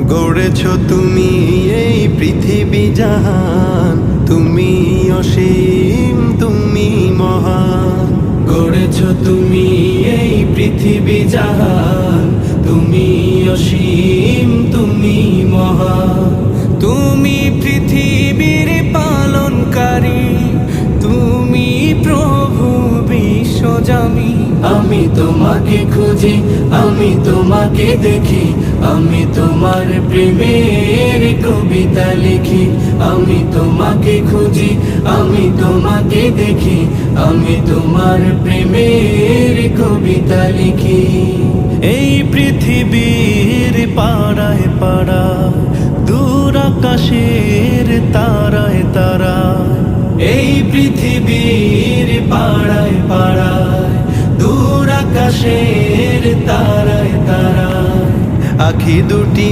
গড়েছ তুমি এই পৃথিবী জাহান, তুমি অসীম, তুমি মহান। গড়েছ তুমি এই পৃথিবী জাহান, তুমি অসীম, তুমি মহান। তুমি পৃথিবীর পালনকারী, তুমি প্রভু বিশ্বজামি। আমি তোমাকে খুঁজি, আমি তোমাকে দেখি, আমি তোমার প্রেমের কবিতা লিখি। আমি তোমাকে খুঁজি, আমি তোমাকে দেখি, আমি তোমার প্রেমের কবিতা লিখি। এই পৃথিবীর পাড়ায় পাড়ায়, দূর আকাশের তারায় তারায়, এই পৃথিবীর পাড়ায় পাড়ায়, দূর আকাশের তারায় তারায়, আখি দুটি